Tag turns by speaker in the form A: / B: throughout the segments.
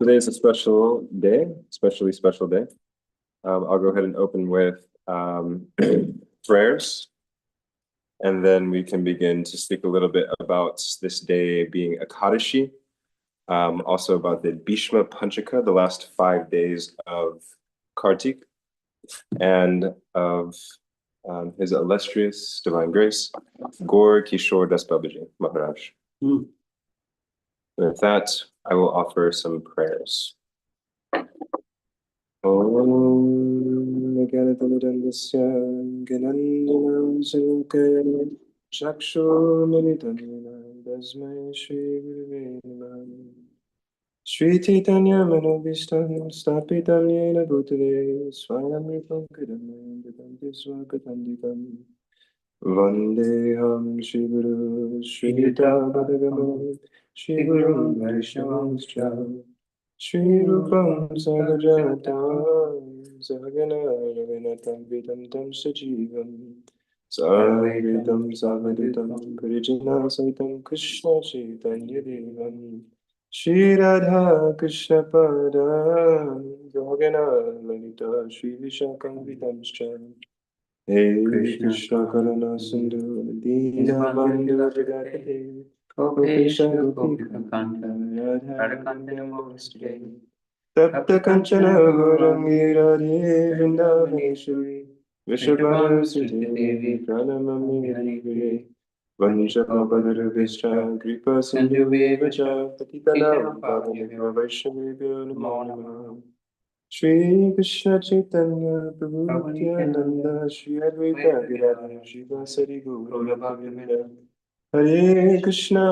A: Today is a special day, especially special day. I'll go ahead and open with prayers, and then we can begin to speak a little bit about this day being EKADASI, also about the Bhishma Panchaka, the last 5 days of Kartik, and of His illustrious divine grace, Gaur Kishore Das Babaji Maharaj. And with that, I will offer some prayers. Om Meganathamidandasya Ganandinamsukaya Chakshu Militanina Dasmai Shri Gurave Namah Shri Chaitanya Manobishtam Stapitam Yena Bhutale Swayamritam Kadam Vidanti Swakatanditam Vandeham Shri Guru Shri Bhagavatam Shri Guru Vaishnavamscha Shri Rupam Sahajatam Sahagana Ravinatam Vidam Tam Sajivam Sarvitam Savaditam Parijana Saitam Krishna Chaitanya Devam Shri Radha Krishna Padam Sahagana Lalita Shri Vishakam Vidamscha Hey Krishna Karuna Sindhu Dina Bandhu Jagate Gopesha Gopika Kanta Radha Namaste Tapta Kanchana Gaurangi Radhe Vrindavaneshwari Vishwabhanu Sute Devi Pranamami Hare Vanisha Papadara Vishra Kripa Sindhu Vevacha Patitanam Pavadeva Vaishnavibhyo Namo Namah Shri Krishna Chaitanya Prabhu Nityananda Shri Advaita Gadadhara Shivasari Gaura Bhaktivinoda Hare Krishna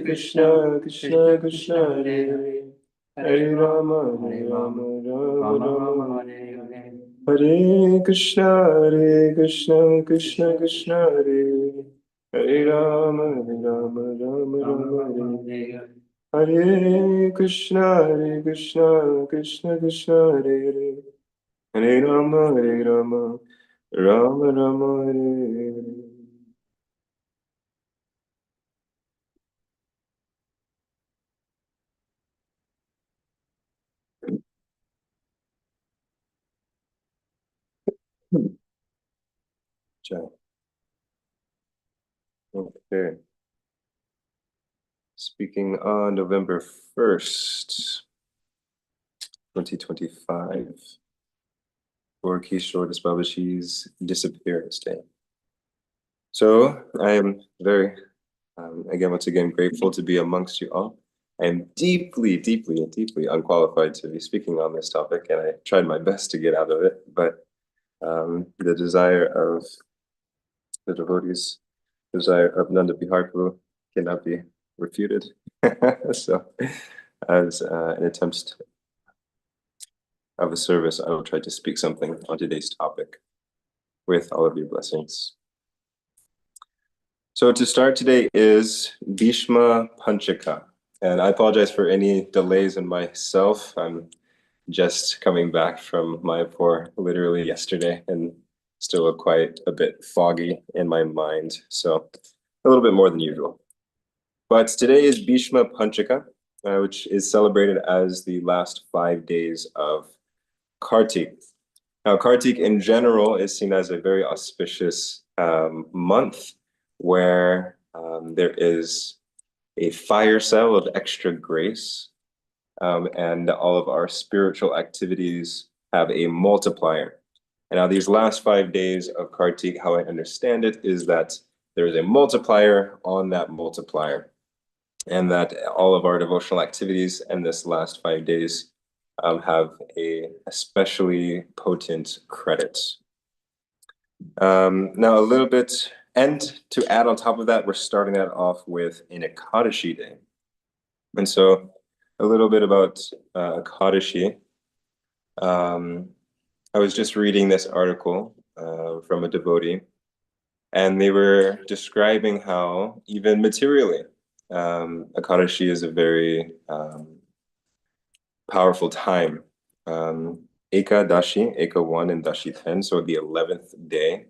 A: Krishna Krishna Hare Hare Hare Rama Rama Rama Hare Hare Krishna Krishna Krishna Hare Hare Rama Rama Hare Hare Krishna Krishna Hare Hare Hare Rama Rama Hare Hare. Okay. Speaking on November 1st, 2025, for Kishore Das Babaji's disappearance day. So I am very, once again, grateful to be amongst you all. I am deeply unqualified to be speaking on this topic, and I tried my best to get out of it, but the desire of the devotees, the desire of Nanda Bihar Prabhu cannot be refuted. So as an attempt of a service, I will try to speak something on today's topic with all of your blessings. So to start today is Bhishma Panchaka. And I apologize for any delays in myself. I'm just coming back from Mayapur literally yesterday and still quite a bit foggy in my mind. So a little bit more than usual. But today is Bhishma Panchaka, which is celebrated as the last 5 days of Kartik. Now, Kartik in general is seen as a very auspicious month where there is a fire cell of extra grace, and all of our spiritual activities have a multiplier. And now these last 5 days of Kartik, how I understand it, is that there is a multiplier on that multiplier, and that all of our devotional activities in this last 5 days have a especially potent credit. Now a little bit, and to add on top of that, we're starting that off with an EKADASI day. And so a little bit about EKADASI. I was just reading this article from a devotee, and they were describing how even materially, EKADASI is a very powerful time. EKADASI, Eka 1 and Dashi 10, so the 11th day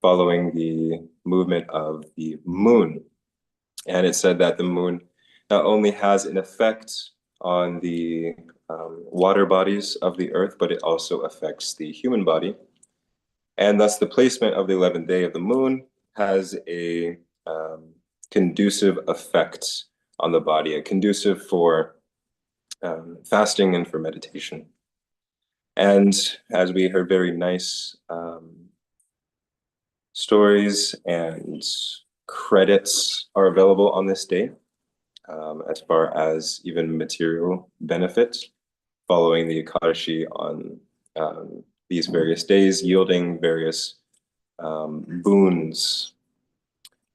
A: following the movement of the moon. And it said that the moon not only has an effect on the water bodies of the earth, but it also affects the human body. And thus the placement of the 11th day of the moon has a conducive effect on the body, a conducive for fasting and for meditation. And as we heard, very nice stories and credits are available on this day, as far as even material benefit, following the EKADASI on these various days, yielding various boons.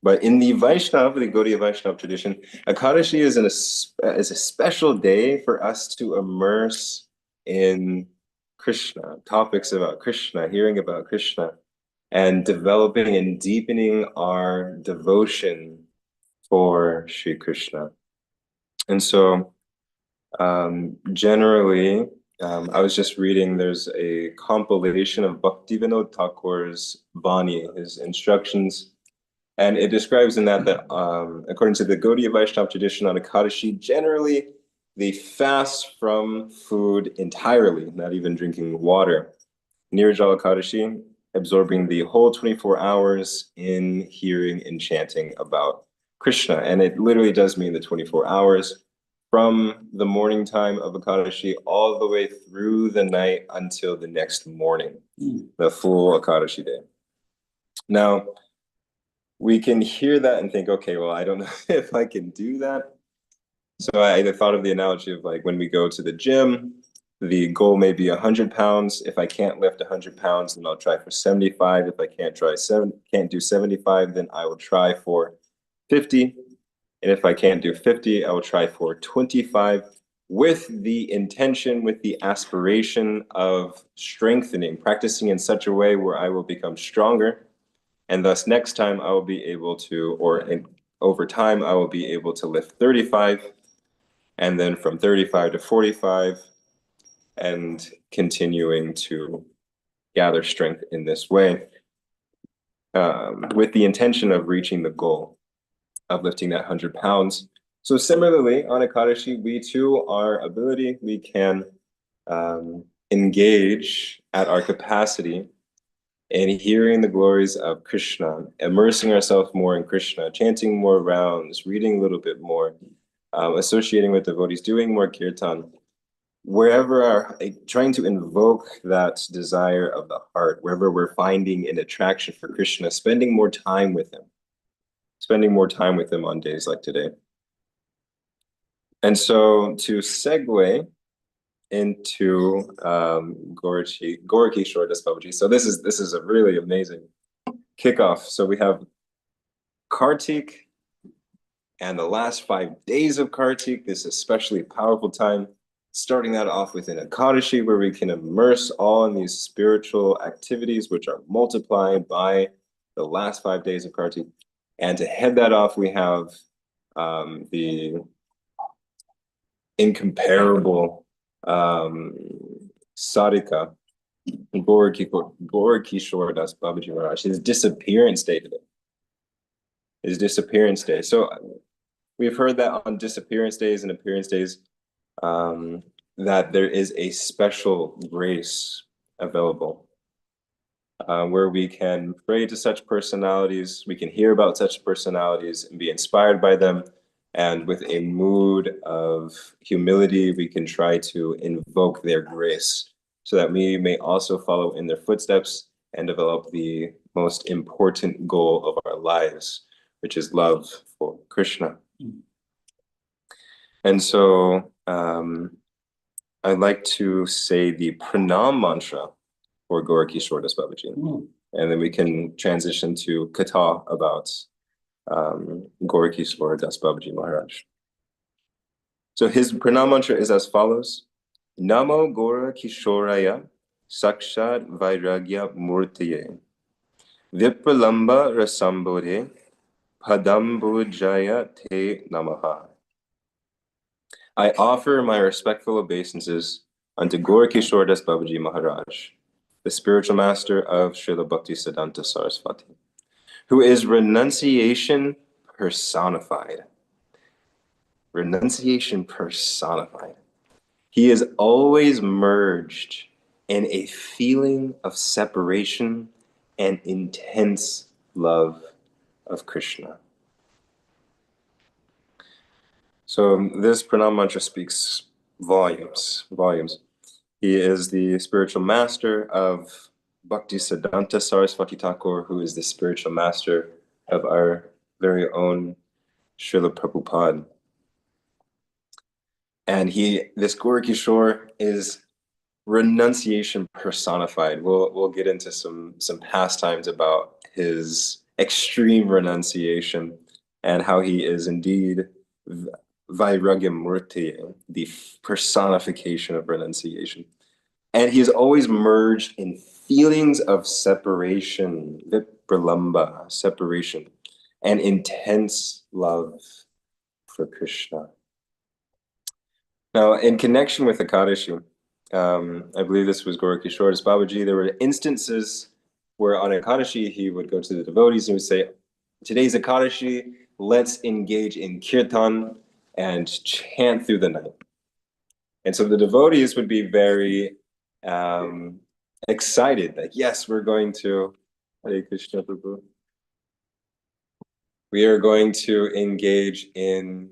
A: But in the Vaishnava, the Gaudiya Vaishnava tradition, EKADASI is a special day for us to immerse in Krishna, topics about Krishna, hearing about Krishna, and developing and deepening our devotion for Sri Krishna. And so generally, I was just reading, there's a compilation of Bhaktivinoda Thakur's Vani, his instructions, and it describes in that according to the Gaudiya Vaishnava tradition on EKADASI, generally they fast from food entirely, not even drinking water. Nirjala EKADASI, absorbing the whole 24 hours in hearing and chanting about Krishna. And it literally does mean the 24 hours from the morning time of EKADASI all the way through the night until the next morning, the full EKADASI day. Now, we can hear that and think, okay, well, I don't know if I can do that. So I thought of the analogy of like when we go to the gym, the goal may be 100 pounds. If I can't lift 100 pounds, then I'll try for 75. If I can't do 75, then I will try for 50. And if I can't do 50, I will try for 25, with the intention, with the aspiration of strengthening, practicing in such a way where I will become stronger. And thus next time I will be able to, over time, I will be able to lift 35, and then from 35 to 45, and continuing to gather strength in this way, with the intention of reaching the goal of lifting that 100 pounds. So similarly, on EKADASI, we too, our ability, we can engage at our capacity in hearing the glories of Krishna, immersing ourselves more in Krishna, chanting more rounds, reading a little bit more, associating with devotees, doing more kirtan, wherever trying to invoke that desire of the heart, wherever we're finding an attraction for Krishna, spending more time with him on days like today. And so to segue into Gorakishore Das Babaji. So this is a really amazing kickoff. So we have Kartik and the last 5 days of Kartik, this especially powerful time, starting that off with an EKADASI where we can immerse all in these spiritual activities which are multiplied by the last 5 days of Kartik. And to head that off, we have the incomparable Sarika, Gorakishore Das Babaji Maharaj, his disappearance day today. His disappearance day. So we've heard that on disappearance days and appearance days, that there is a special grace available, where we can pray to such personalities, we can hear about such personalities and be inspired by them. And with a mood of humility, we can try to invoke their grace so that we may also follow in their footsteps and develop the most important goal of our lives, which is love for Krishna. And so I'd like to say the pranam mantra for Gorakishore Das Babaji. And then we can transition to Katha about Gorakishore Das Babaji Maharaj. So his pranam mantra is as follows: Namo Gorakishoraya Sakshat Vairagya Murtiye Vipralamba Rasambode Padambujaya Te Namaha. I offer my respectful obeisances unto Gorakishore Das Babaji Maharaj, the spiritual master of Srila Bhaktisiddhanta Saraswati, who is renunciation personified. renunciation personified. He is always merged in a feeling of separation and intense love of Krishna. So this pranam mantra speaks volumes. He is the spiritual master of Bhakti Siddhanta Saraswati Thakur, who is the spiritual master of our very own Srila Prabhupada. And this Gaura Kishore is renunciation personified. We'll get into some pastimes about his extreme renunciation and how he is indeed Vairagya Murti, the personification of renunciation. And he is always merged in feelings of separation, vipralamba, separation, and intense love for Krishna. Now, in connection with EKADASI, I believe this was Gaura Kishore's Babaji, there were instances where on EKADASI he would go to the devotees and would say, today's EKADASI, let's engage in kirtan and chant through the night. And so the devotees would be very excited, like, yes, we're going to, Hare Krishna Prabhu. We are going to engage in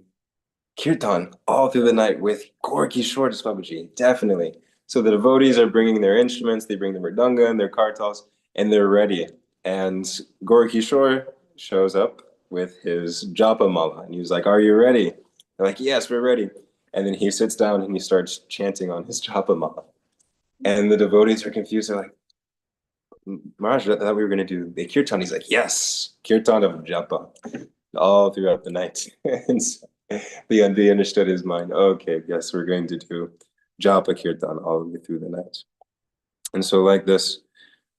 A: kirtan all through the night with Gaura Kishore Babaji, definitely. So the devotees are bringing their instruments, they bring the mridanga and their kartals, and they're ready. And Gaura Kishore shows up with his japa mala, and he was like, are you ready? They're like, yes, we're ready. And then he sits down and he starts chanting on his japa mala. And the devotees are confused. They're like, Maharaj, I thought we were going to do the kirtan. He's like, yes, kirtan of japa all throughout the night. And so they understood his mind. Okay, yes, we're going to do japa kirtan all the way through the night. And so like this,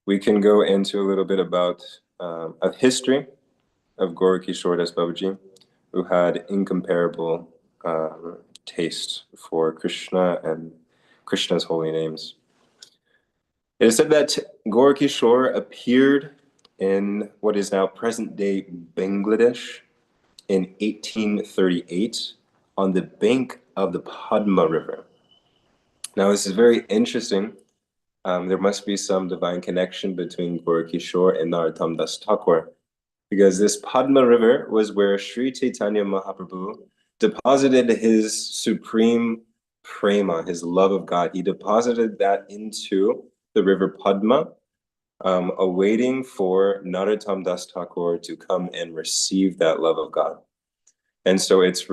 A: we can go into a little bit about a history of Gaura Kishore Das Babaji, who had incomparable taste for Krishna and Krishna's holy names. It is said that Gaura Kishore appeared in what is now present-day Bangladesh in 1838 on the bank of the Padma River. Now, this is very interesting. There must be some divine connection between Gaura Kishore and Narottam Das Thakur, because this Padma River was where Sri Chaitanya Mahaprabhu deposited his supreme prema, his love of God. He deposited that into the river Padma, awaiting for Narottam Das Thakur to come and receive that love of God. And so it's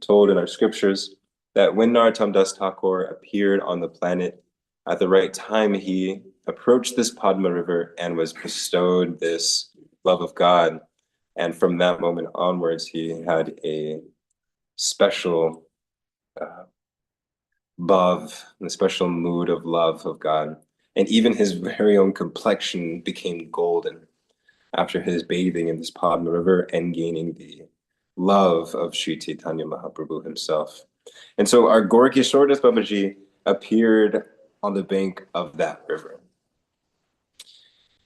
A: told in our scriptures that when Narottam Das Thakur appeared on the planet, at the right time, he approached this Padma River and was bestowed this love of God. And from that moment onwards, he had a special bhav, a special mood of love of God. And even his very own complexion became golden after his bathing in this Padma River and gaining the love of Sri Chaitanya Mahaprabhu himself. And so our Gaura Kishore Das Babaji appeared on the bank of that river.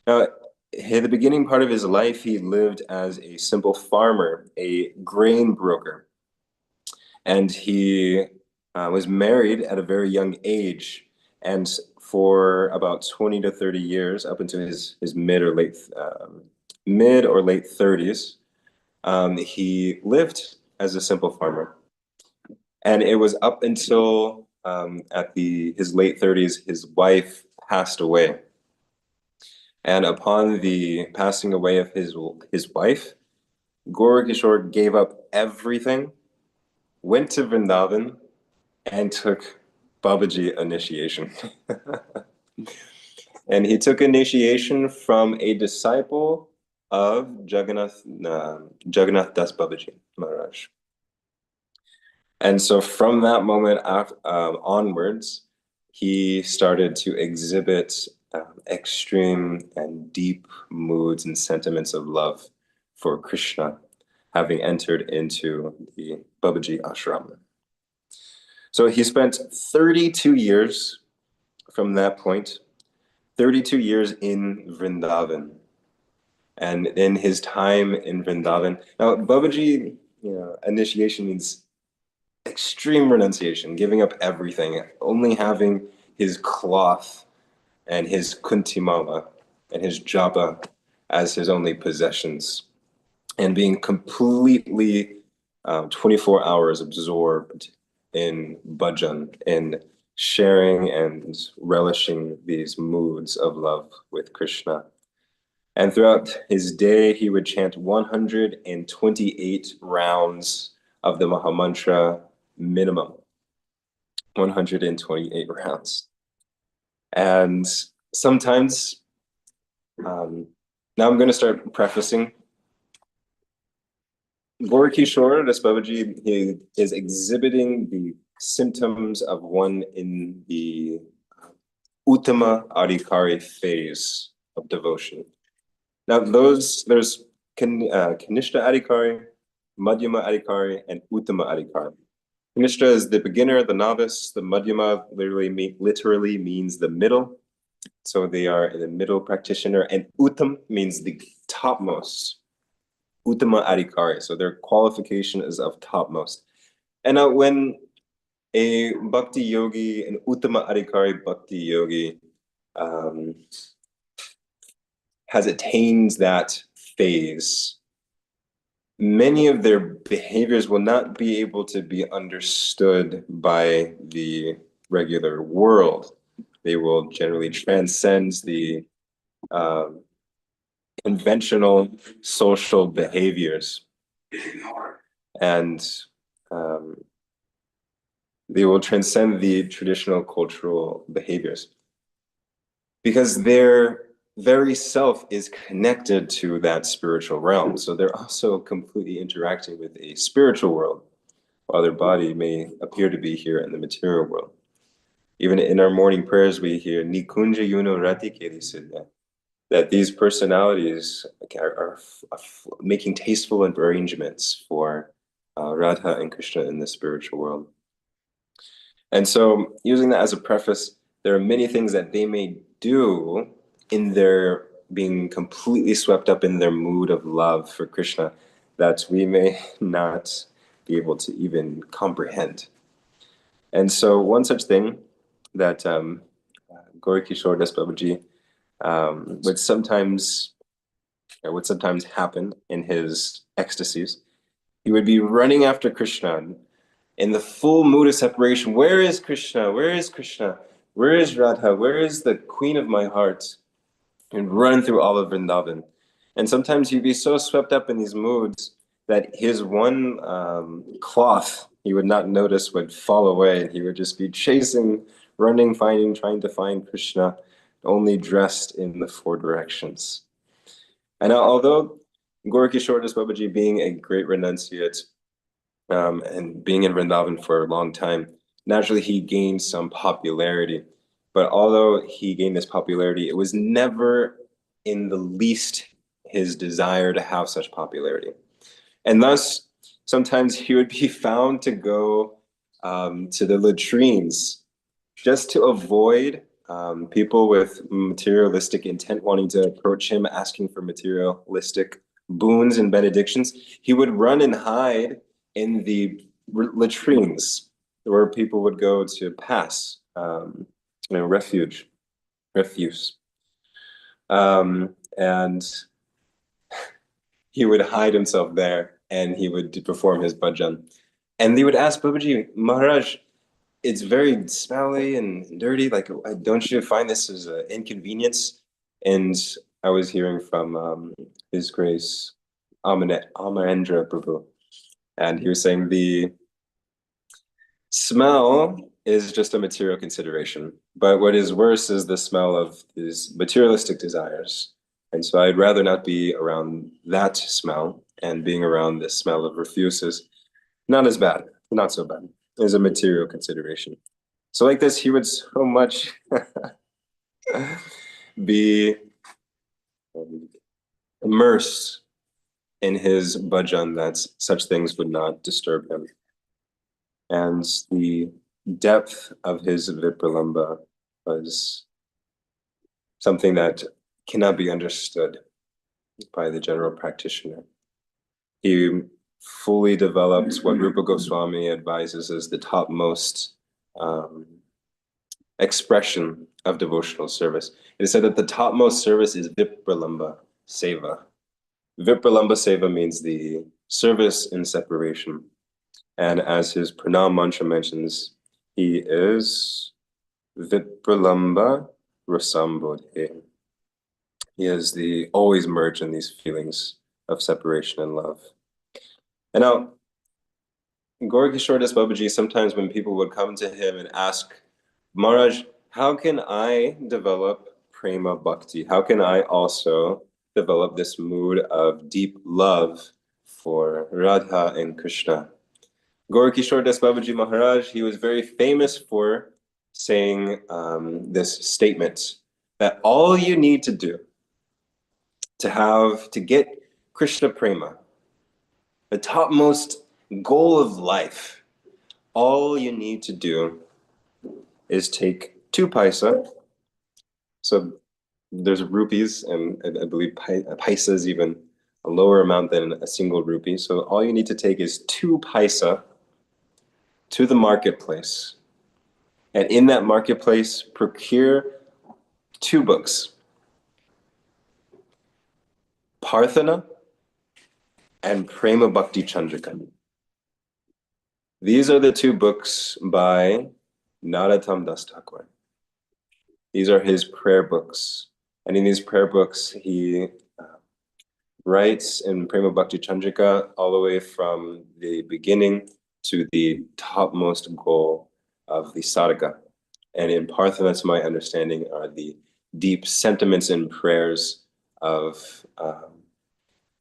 A: Now, in the beginning part of his life, he lived as a simple farmer, a grain broker. And he was married at a very young age. And for about 20 to 30 years, up until his mid or late 30s, he lived as a simple farmer. And it was up until his late 30s, his wife passed away. And upon the passing away of his wife, Gaura Kishore gave up everything, went to Vrindavan, and took Babaji initiation. And he took initiation from a disciple of Jagannath Das Babaji Maharaj. And so from that moment onwards, he started to exhibit extreme and deep moods and sentiments of love for Krishna, having entered into the Babaji ashram. So he spent 32 years from that point, 32 years in Vrindavan. And in his time in Vrindavan, now Babaji, initiation means extreme renunciation, giving up everything, only having his cloth and his kuntimala and his japa as his only possessions, and being completely 24 hours absorbed in bhajan, in sharing and relishing these moods of love with Krishna. And throughout his day, he would chant 128 rounds of the Mahamantra minimum, 128 rounds. And sometimes, now I'm going to start prefacing. Gaurkishore Das Babaji, he is exhibiting the symptoms of one in the Uttama Adhikari phase of devotion. Now, there's Kanishta Adhikari, Madhyama Adhikari, and Uttama Adhikari. Kanishta is the beginner, the novice. The Madhyama literally means the middle. So they are the middle practitioner, and Uttam means the topmost. Uttama Adhikari. So their qualification is of topmost. And now when a bhakti yogi, an Uttama Adhikari bhakti yogi, has attained that phase, many of their behaviors will not be able to be understood by the regular world. They will generally transcend the conventional social behaviors, and they will transcend the traditional cultural behaviors, because their very self is connected to that spiritual realm. So they're also completely interacting with a spiritual world, while their body may appear to be here in the material world. Even in our morning prayers, we hear Nikunja Yuno Rati Keli Siddha, that these personalities are making tasteful arrangements for Radha and Krishna in the spiritual world. And so, using that as a preface, there are many things that they may do in their being completely swept up in their mood of love for Krishna that we may not be able to even comprehend. And so one such thing that Gaurkishore Das Babaji would sometimes happen in his ecstasies. He would be running after Krishna in the full mood of separation. Where is Krishna? Where is Krishna? Where is Radha? Where is the queen of my heart? And run through all of Vrindavan. And sometimes he'd be so swept up in these moods that his one cloth he would not notice would fall away, and he would just be chasing, running, trying to find Krishna, only dressed in the four directions. And although Gaurkishore Das Babaji, being a great renunciate and being in Vrindavan for a long time, naturally he gained some popularity. But although he gained this popularity, it was never in the least his desire to have such popularity. And thus, sometimes he would be found to go to the latrines just to avoid people with materialistic intent wanting to approach him, asking for materialistic boons and benedictions. He would run and hide in the latrines where people would go to pass, refuse. And he would hide himself there, and he would perform his bhajan. And they would ask Babaji, Maharaj, it's very smelly and dirty. Like, don't you find this as an inconvenience? And I was hearing from His Grace Amarendra Prabhu, and he was saying the smell is just a material consideration, but what is worse is the smell of his materialistic desires. And so I'd rather not be around that smell, and being around the smell of refuse is not as bad, not so bad, as a material consideration. So like this, he would so much be immersed in his bhajan that such things would not disturb him. And the depth of his vipralamba was something that cannot be understood by the general practitioner. He fully developed what Rupa Goswami advises as the topmost expression of devotional service. It is said that the topmost service is Vipralamba Seva. Vipralamba Seva means the service in separation. And as his pranam mantra mentions, he is Vipralamba Rasambodhe. He is the always merged in these feelings of separation and love. And now, Gaurkishore Das Babaji, sometimes when people would come to him and ask, Maharaj, how can I develop prema bhakti? How can I also develop this mood of deep love for Radha and Krishna? Gaurkishore Das Babaji Maharaj, he was very famous for saying this statement that all you need to do to get Krishna prema, the topmost goal of life, all you need to do is take 2 paisa. So there's rupees, and I believe paisa is even a lower amount than a single rupee. So all you need to take is 2 paisa to the marketplace. And in that marketplace, procure 2 books, Parthana and Prema Bhakti Chandrika. These are the 2 books by Narottam Das Thakur. These are his prayer books. And in these prayer books, he writes in Prema Bhakti Chandrika all the way from the beginning to the topmost goal of the sadhaka. And in Parthana, to my understanding, are the deep sentiments and prayers of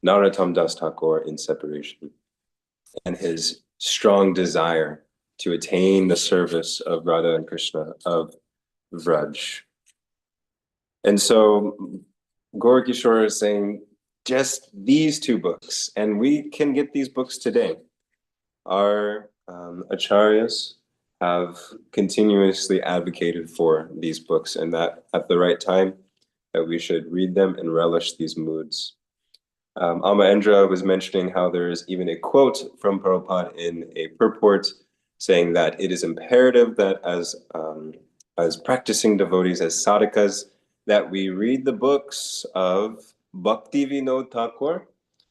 A: Narottam Das Thakur in separation and his strong desire to attain the service of Radha and Krishna of Vraj. And so Gaurkishore is saying just these 2 books, and we can get these books today. Our acharyas have continuously advocated for these books, and that at the right time that we should read them and relish these moods. Amma Endra was mentioning how there is even a quote from Prabhupada in a purport saying that it is imperative that as practicing devotees, as sadhakas, that we read the books of Bhakti Vinod Thakur,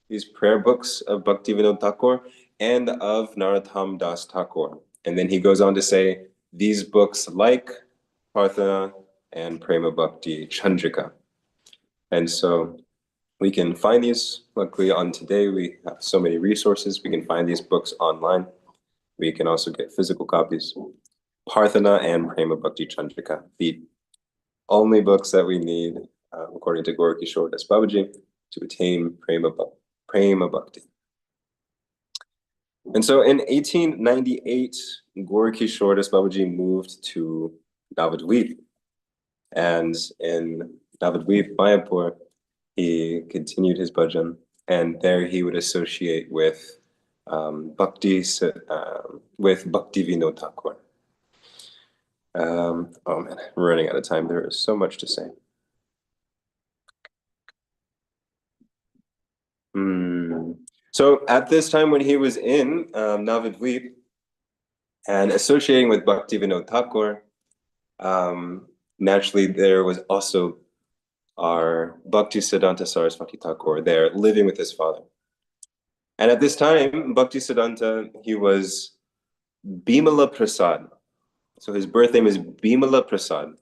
A: these prayer books of Bhakti Vinod Thakur, and of Narottam Das Thakur. And then he goes on to say, these books like Parthana and Prema Bhakti Chandrika. And so we can find these. Luckily on today, we have so many resources. We can find these books online. We can also get physical copies. Parthana and Prema Bhakti Chandrika, the only books that we need, according to Gaurkishore Das Babaji, to attain Prema Bhakti. And so in 1898, Gaurkishore Das Babaji moved to Navadvip. And in Navadvip, Mayapur, he continued his bhajan, and there he would associate with Bhakti Vinod Thakur. Oh man, we're running out of time. There is so much to say. So at this time when he was in Navadvip and associating with Bhakti Vinod Thakur, naturally there was also our Bhakti Siddhanta Saraswati Thakur there living with his father. And at this time, Bhakti Siddhanta, he was Bimala Prasad. So his birth name is Bimala Prasad.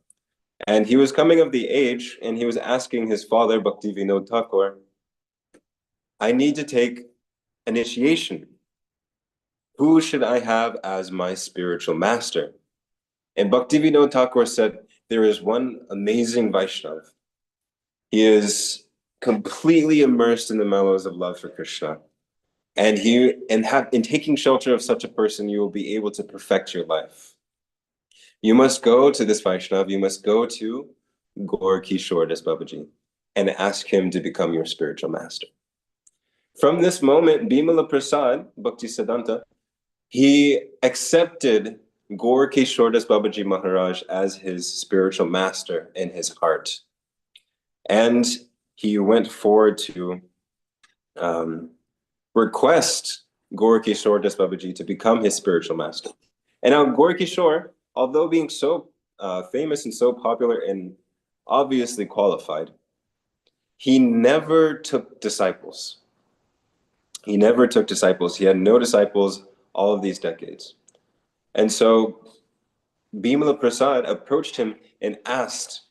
A: And he was coming of the age, and he was asking his father, Bhakti Vinod Thakur, I need to take initiation. Who should I have as my spiritual master? And Bhakti Vinod Thakur said, there is one amazing Vaishnav. He is completely immersed in the mellows of love for Krishna. And in taking shelter of such a person, you will be able to perfect your life. You must go to this Vaishnav, you must go to Gaurkishore Das Babaji and ask him to become your spiritual master. From this moment, Bimala Prasad, Bhakti Siddhanta, he accepted Gaurkishore Das Babaji Maharaj as his spiritual master in his heart. And he went forward to request Gaura Das Babaji to become his spiritual master. And now Gaura, although being so famous and so popular and obviously qualified, he never took disciples. He never took disciples. He had no disciples all of these decades. And so Bimala Prasad approached him and asked,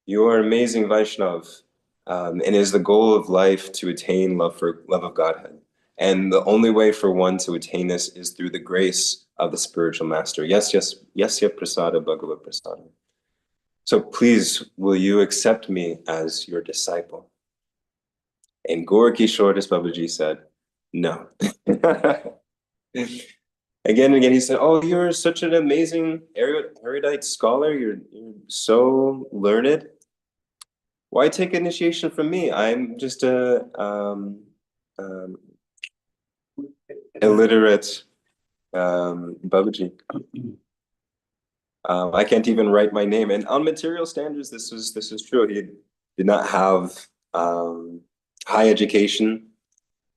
A: "You are amazing Vaishnav, and is the goal of life to attain love of Godhead. And the only way for one to attain this is through the grace of the spiritual master. Yes, prasada Bhagavad prasada. So please, will you accept me as your disciple?" And Gaura Das Babaji said, "No." Again and again, he said, "Oh, you're such an amazing erudite scholar. You're so learned. Why take initiation from me? I'm just a illiterate Babaji. I can't even write my name." And on material standards, this is true. He did not have high education.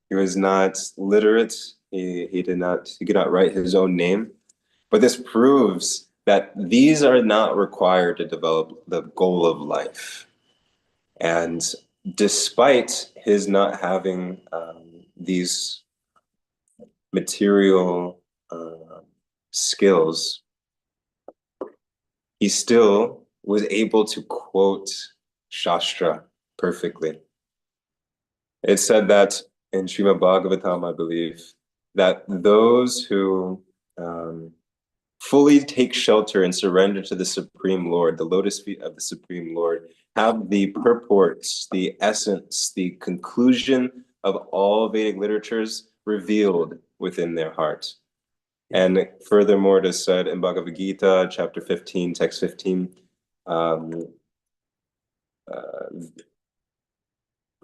A: He was not literate. He could not write his own name. But this proves that these are not required to develop the goal of life. And despite his not having these material skills, he still was able to quote Shastra perfectly. It's said that in Srimad Bhagavatam, I believe, that those who fully take shelter and surrender to the Supreme Lord, the lotus feet of the Supreme Lord, have the purports, the essence, the conclusion of all Vedic literatures revealed within their heart. And furthermore, it is said in Bhagavad Gita, chapter 15, text 15,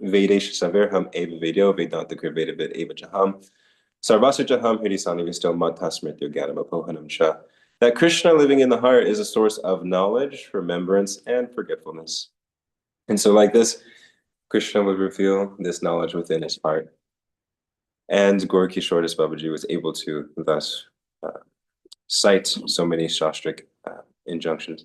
A: Vedesha Saverham Eva Vedo Vedanta Veda Vid Eva Jaham Sarvasa Jaham Hridisani Visto Matasmrityo Gadama Pohanam Cha. That Krishna living in the heart is a source of knowledge, remembrance, and forgetfulness. And so like this, Krishna would reveal this knowledge within his heart. And Gaura Das Babaji was able to thus cite so many Shastric injunctions.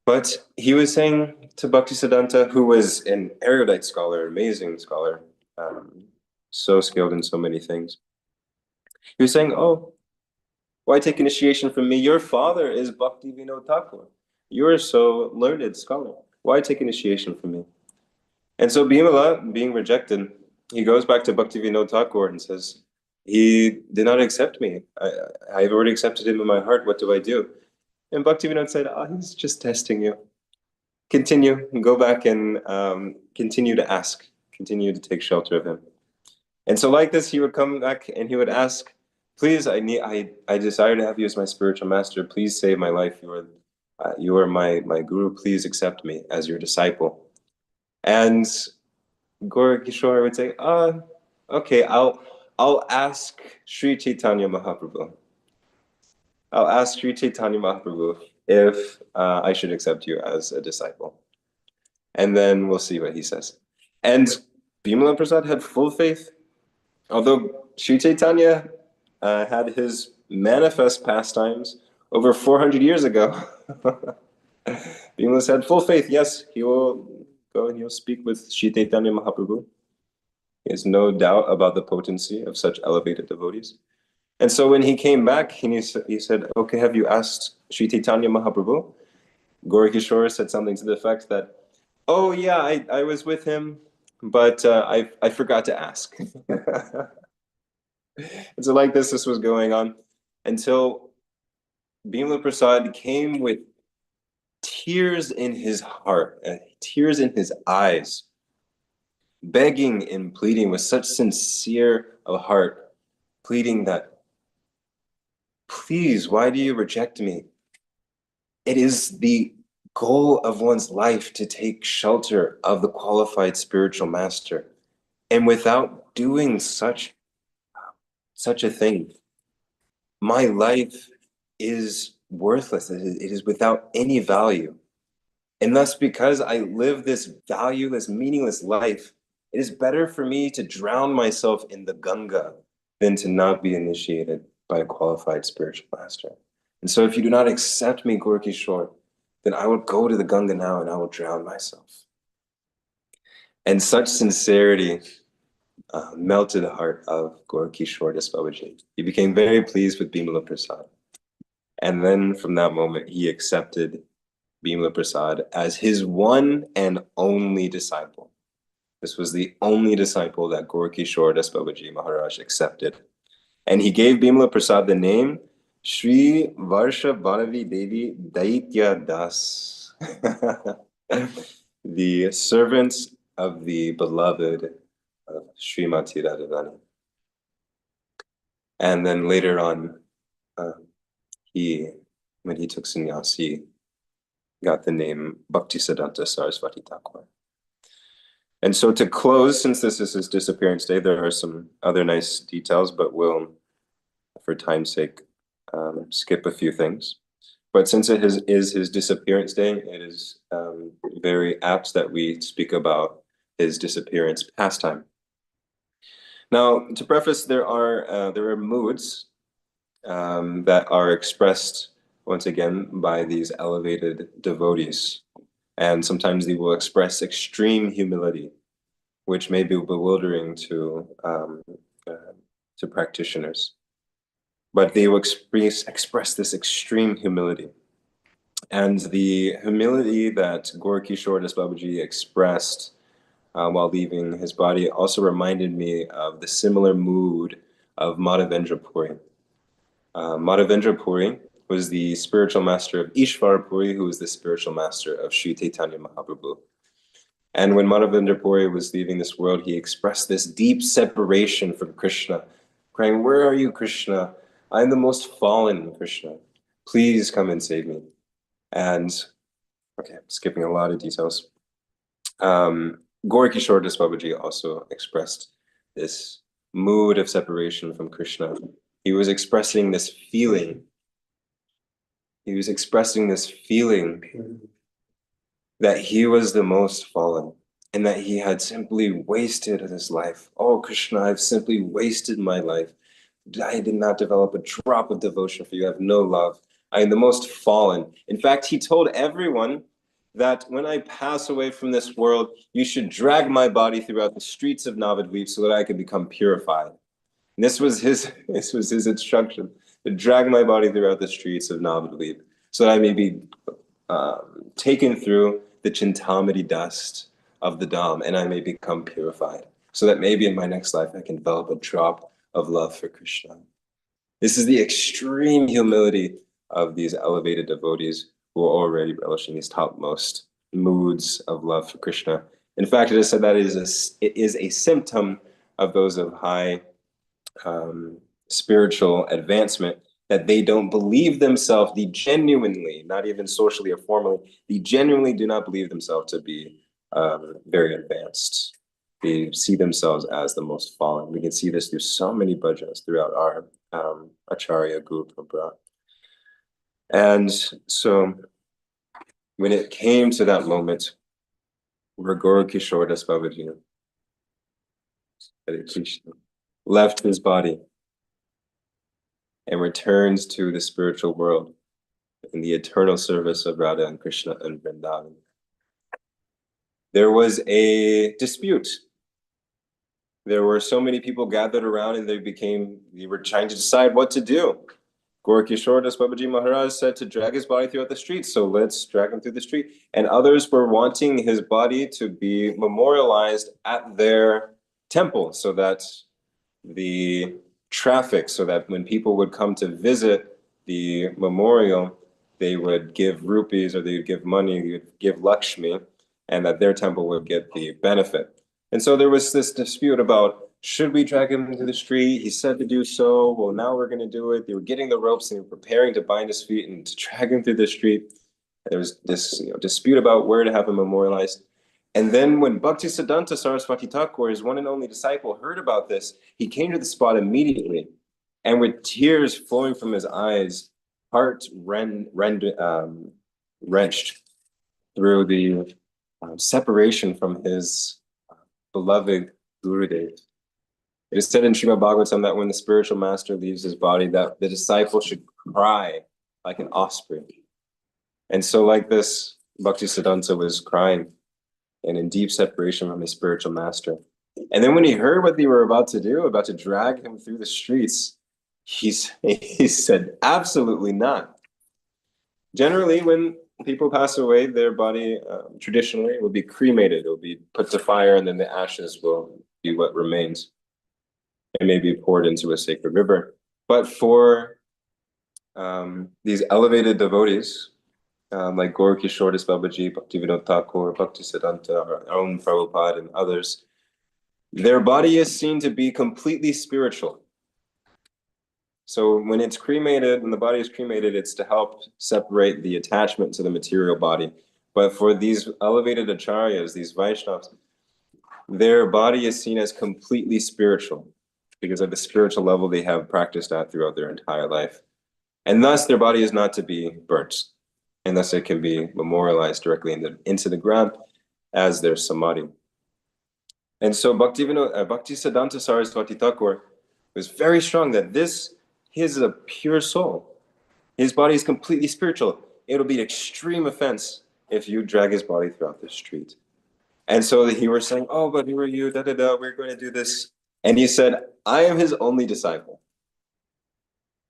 A: But he was saying to Bhaktisiddhanta, who was an erudite scholar, amazing scholar, so skilled in so many things. He was saying, "Oh, why take initiation from me? Your father is Bhakti Vinod Thakur. You're a so learned scholar. Why take initiation from me?" And so Bhimala, being rejected, he goes back to Bhakti Vinod Thakur and says, "He did not accept me. I've already accepted him in my heart. What do I do?" And Bhakti Vinod said, "He's just testing you. Continue, go back and continue to ask, continue to take shelter of him." And so like this, he would come back and he would ask, "Please, I desire to have you as my spiritual master. Please save my life. You are my guru. Please accept me as your disciple." And Gaura Kishore would say, "Okay, I'll ask Sri Chaitanya Mahaprabhu. I'll ask Sri Chaitanya Mahaprabhu if I should accept you as a disciple. And then we'll see what he says." And Bimala Prasad had full faith. Although Sri Chaitanya had his manifest pastimes over 400 years ago, Bimala had full faith. Yes, he will go and he'll speak with Sri Chaitanya Mahaprabhu. He has no doubt about the potency of such elevated devotees. And so when he came back, he said, "Okay, have you asked Sri Chaitanya Mahaprabhu?" Gaura Kishore said something to the effect that, "Oh yeah, I was with him, but I forgot to ask." And so like this was going on until Bimala Prasad came with tears in his heart, tears in his eyes, begging and pleading with such sincere of heart, pleading that, "Please, why do you reject me? It is the goal of one's life to take shelter of the qualified spiritual master. And without doing such a thing, my life is worthless. It is without any value. And thus, because I live this valueless, meaningless life, it is better for me to drown myself in the Ganga than to not be initiated by a qualified spiritual master. And so if you do not accept me, Gorkishore, then I will go to the Ganga now and I will drown myself. And such sincerity melted the heart of Gorkishore Das Babaji. He became very pleased with Bimala Prasad. And then from that moment, he accepted Bimala Prasad as his one and only disciple. This was the only disciple that Gorkishore Das Babaji Maharaj accepted. And he gave Bimala Prasad the name Shri Varsha Balavi Devi Daitya Das, the servants of the beloved of Srimati Radharani. And then later on, when he took sannyas, he got the name Bhaktisiddhanta Saraswati Thakur. And so to close, since this is his disappearance day, there are some other nice details, but we'll, for time's sake, skip a few things. But since it is his disappearance day, it is very apt that we speak about his disappearance pastime. Now, to preface, there are moods that are expressed once again by these elevated devotees, and sometimes they will express extreme humility, which may be bewildering to practitioners. But they will express this extreme humility. And the humility that Gorkishore Das Babaji expressed while leaving his body also reminded me of the similar mood of Madhavendra Puri. Madhavendra Puri was the spiritual master of Ishvara Puri, who was the spiritual master of Sri Chaitanya Mahaprabhu. And when Madhavendra Puri was leaving this world, he expressed this deep separation from Krishna, crying, "Where are you, Krishna? I'm the most fallen, Krishna. Please come and save me." And, okay, I'm skipping a lot of details. Gorkishore Das Babaji also expressed this mood of separation from Krishna. He was expressing this feeling. He was expressing this feeling that he was the most fallen and that he had simply wasted his life. "Oh, Krishna, I've simply wasted my life. I did not develop a drop of devotion for you. I have no love. I am the most fallen." In fact, he told everyone that when I pass away from this world, you should drag my body throughout the streets of Navadvip so that I could become purified. And this was his instruction, to drag my body throughout the streets of Navadvip so that I may be taken through the Chintamani dust of the Dham and I may become purified, so that maybe in my next life I can develop a drop of love for Krishna. This is the extreme humility of these elevated devotees who are already relishing these topmost moods of love for Krishna. In fact, it is said that it is a symptom of those of high spiritual advancement that they don't believe themselves, they genuinely, not even socially or formally, they genuinely do not believe themselves to be very advanced. They see themselves as the most fallen. We can see this through so many bhajans throughout our Acharya Guru Parampara. And so when it came to that moment where Gorkishore Das Babaji left his body and returns to the spiritual world in the eternal service of Radha and Krishna and Vrindavan, there was a dispute. There were so many people gathered around and they were trying to decide what to do. Gorkishore Das Babaji Maharaj said to drag his body throughout the streets, so let's drag him through the street. And others were wanting his body to be memorialized at their temple so that the traffic, so that when people would come to visit the memorial, they would give rupees or they would give money, they would give Lakshmi, and that their temple would get the benefit. And so there was this dispute about, should we drag him into the street? He said to do so. Well, now we're going to do it. They were getting the ropes and they were preparing to bind his feet and to drag him through the street. There was this dispute about where to have him memorialized. And then when Bhaktisiddhanta Saraswati Thakur, his one and only disciple, heard about this, he came to the spot immediately. And with tears flowing from his eyes, heart wrenched through the separation from his beloved Gurudev. It is said in Srimad Bhagavatam that when the spiritual master leaves his body, that the disciple should cry like an offspring. And so like this, Bhaktisiddhanta was crying and in deep separation from his spiritual master. And then when he heard what they were about to do, about to drag him through the streets, he said, absolutely not. Generally, when people pass away, their body traditionally will be cremated. It will be put to fire, and then the ashes will be what remains. It may be poured into a sacred river. But for these elevated devotees, like Gaura Kishore Das Babaji, Bhaktivinoda Thakur, Bhaktisiddhanta, our own Prabhupada, and others, their body is seen to be completely spiritual. So when it's cremated, when the body is cremated, it's to help separate the attachment to the material body. But for these elevated acharyas, these Vaishnavas, their body is seen as completely spiritual because of the spiritual level they have practiced at throughout their entire life. And thus their body is not to be burnt. And thus it can be memorialized directly into the ground as their samadhi. And so Bhaktisiddhanta Saraswati Thakur was very strong that he is a pure soul. His body is completely spiritual. It'll be an extreme offense if you drag his body throughout the street. And so he was saying, oh, but who are you? We're going to do this. And he said, I am his only disciple.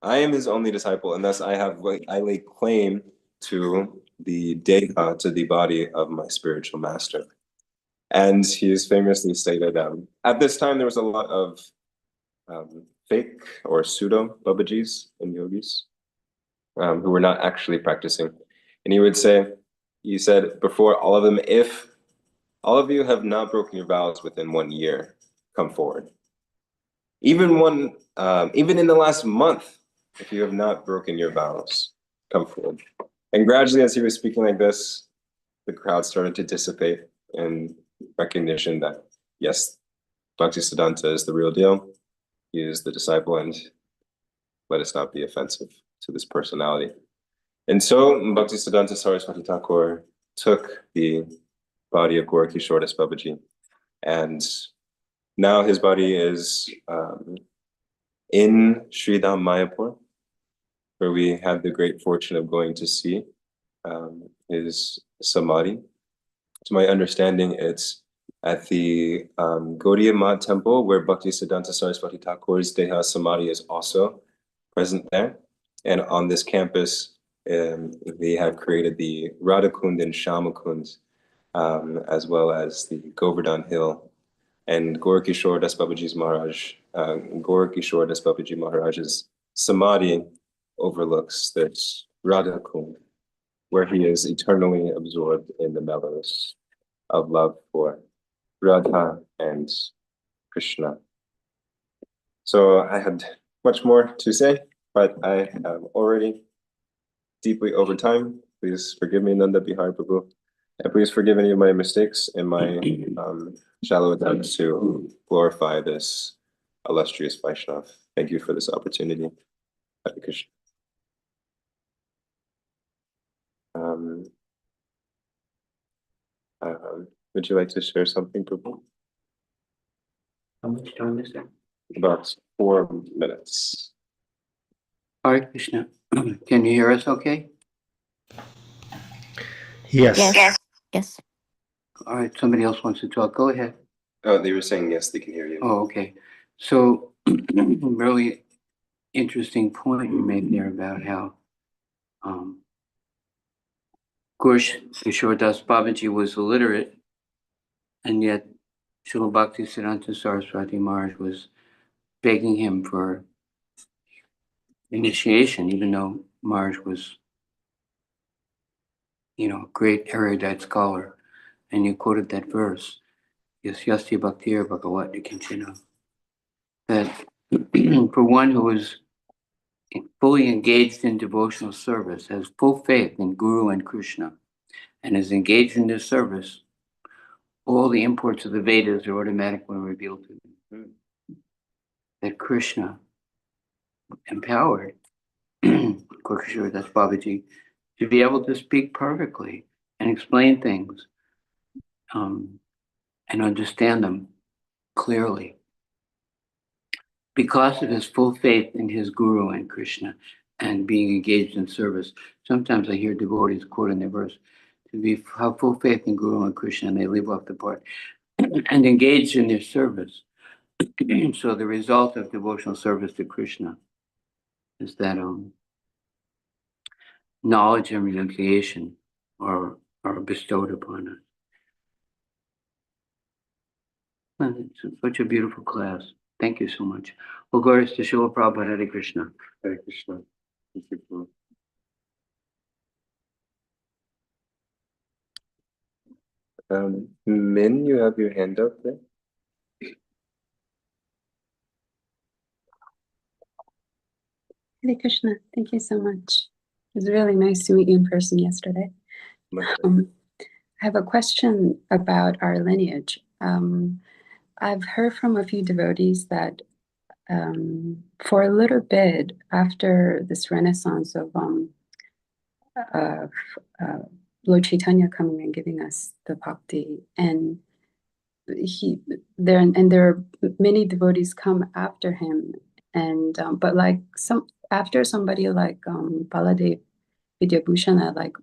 A: I am his only disciple, and thus I lay claim to the deha, to the body of my spiritual master. And he has famously stated, at this time there was a lot of fake or pseudo Babajis and yogis who were not actually practicing. And he said before all of them, if all of you have not broken your vows within 1 year, come forward. Even in the last month, if you have not broken your vows, come forward. And gradually, as he was speaking like this, the crowd started to dissipate in recognition that, yes, Bhaktisiddhanta is the real deal. He is the disciple, and let us not be offensive to this personality. And so Bhaktisiddhanta Saraswati Thakur took the body of Gaura Kishore Das Babaji, and now his body is in Sridham Mayapur, where we had the great fortune of going to see his samadhi. To my understanding, it's at the Gaudiya Math temple, where Bhaktisiddhanta Saraswati Thakur's Deha Samadhi is also present there. And on this campus, they have created the Radhakund and Shamakund, as well as the Govardhan Hill. And Gaura Kishore Das Babaji Maharaj's samadhi overlooks this Radhakund, where he is eternally absorbed in the mellows of love for Radha and Krishna. So I had much more to say, but I am already deeply over time. Please forgive me, Nanda Bihar Prabhu. And please forgive any of my mistakes and my shallow attempts to glorify this illustrious Vaishnav. Thank you for this opportunity. Hare Krishna. Would you like to share something, Prabhu?
B: How much time is there?
A: About 4 minutes.
B: Hare Krishna. Can you hear us okay?
C: Yes. Yes.
B: All right, somebody else wants to talk. Go ahead.
A: Oh, they were saying yes, they can hear you.
B: Oh, okay. So, really interesting point you made there about how Kishore Das Babaji was illiterate, and yet Srila Bhaktisiddhanta Saraswati Maharaj was begging him for initiation, even though Maharaj was, a great erudite scholar. And you quoted that verse, Yasyasya Bhaktir Bhagavat Kinchana, that for one who is fully engaged in devotional service, has full faith in Guru and Krishna, and is engaged in this service, all the imports of the Vedas are automatically revealed to them. That Krishna empowered Kishore Das Babaji to be able to speak perfectly and explain things and understand them clearly. because of his full faith in his guru and Krishna and being engaged in service. Sometimes I hear devotees quoting the verse, to have full faith in guru and Krishna, and they leave off the part, and engaged in their service. So the result of devotional service to Krishna is that knowledge and renunciation are bestowed upon us. And it's such a beautiful class. Thank you so much. Well, glorious to Srila Prabhupada, Hare Krishna.
A: Hare Krishna. Thank you. Min, you have your hand up there.
D: Hare Krishna, thank you so much. It was really nice to meet you in person yesterday. I have a question about our lineage. I've heard from a few devotees that for a little bit after this renaissance of Lord Chaitanya coming and giving us the bhakti, and there are many devotees come after him, and but like after somebody like Baladev Vidyabhushana, like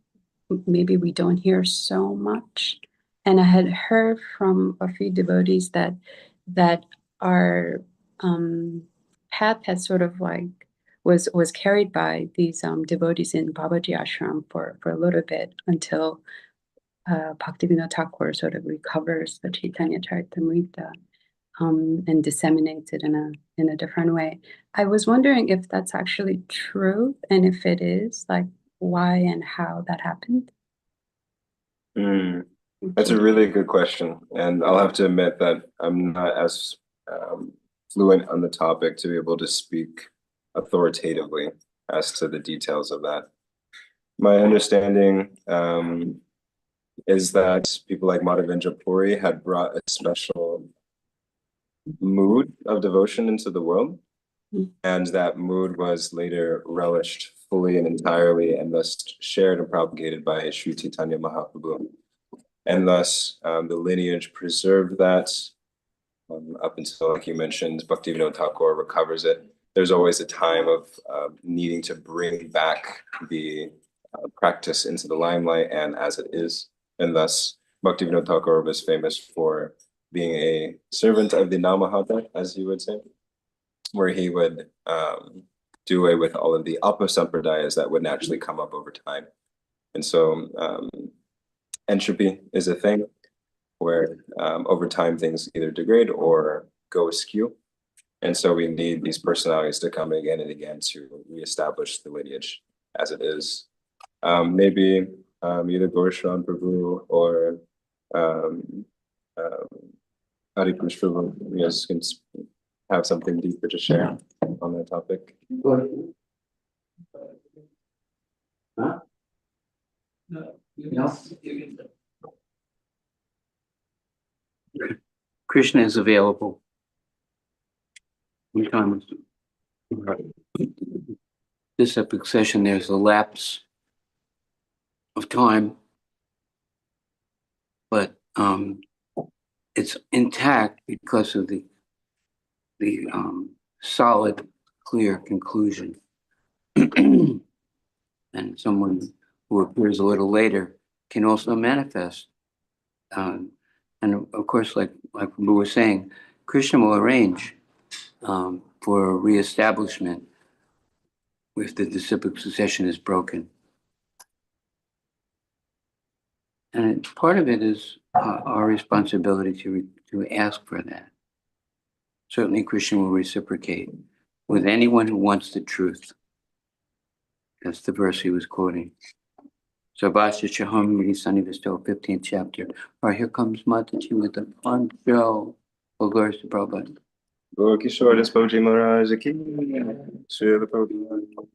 D: maybe we don't hear so much. And I had heard from a few devotees that our path had sort of like was carried by these devotees in Babaji ashram for a little bit until Bhaktivinoda Thakur sort of recovers the Chaitanya Charitamrita and disseminates it in a different way. I was wondering if that's actually true, and if it is, like why and how that happened.
A: That's a really good question, and I'll have to admit that I'm not as fluent on the topic to be able to speak authoritatively as to the details of that. My understanding is that people like Madhavendra Puri had brought a special mood of devotion into the world, and that mood was later relished fully and entirely, and thus shared and propagated by Sri Chaitanya Mahaprabhu. And thus the lineage preserved that up until, like you mentioned, Bhaktivinoda Thakur recovers it. There's always a time of needing to bring back the practice into the limelight and as it is. And thus Bhaktivinoda Thakur was famous for being a servant of the Namahata, as you would say, where he would do away with all of the apasampradayas that would naturally come up over time. And so entropy is a thing where over time things either degrade or go askew. And so we need these personalities to come again and again to reestablish the lineage as it is. Maybe either Gaurashan Prabhu or Haripurush Prabhu, you guys can have something deeper to share on that topic.
B: Huh? No. Krishna is available. This epic session, there's a lapse of time, but it's intact because of the solid, clear conclusion. And someone who appears a little later can also manifest. And of course, like we were saying, Krishna will arrange for reestablishment if the disciplic succession is broken. And part of it is our responsibility to ask for that. Certainly Krishna will reciprocate with anyone who wants the truth. That's the verse he was quoting. Sarvasya Chaham Miri Sannivisto, 15th chapter. All right, here comes Mataji with the poncho. Oh, glories to Prabhupada.
A: Gaur Kishore Das Prabhuji Maharaj Ki, Srila Prabhupada.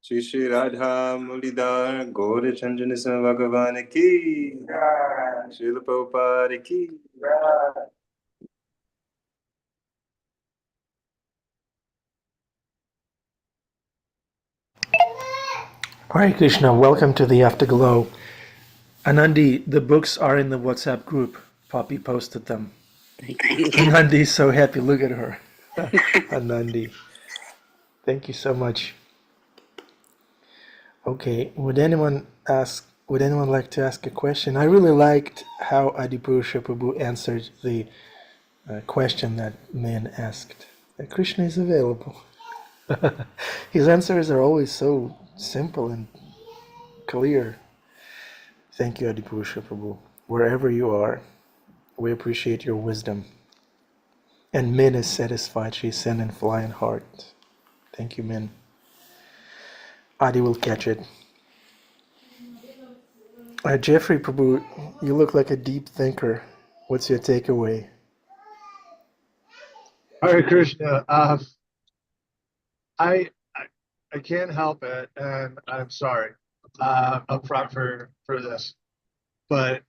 A: Shri Shri Radha Mulidhar Gaura Chandana Bhagavan ki Srila Prabhupada ki.
E: Hare Krishna, welcome to the Afterglow. Anandi, the books are in the WhatsApp group. Poppy posted them.
B: Thank you.
E: Anandi is so happy. Look at her. Anandi. Thank you so much. Okay, would anyone like to ask a question? I really liked how Adipurusha Prabhu answered the question that Min asked. That Krishna is available. His answers are always so simple and clear. Thank you, Adipurusha Prabhu. Wherever you are, we appreciate your wisdom. And Min is satisfied. She's sending flying heart. Thank you, Min. Adi will catch it. Jeffrey Prabhu, you look like a deep thinker. What's your takeaway?
F: Hare Krishna. I, I I can't help it, and I'm sorry up front for this, but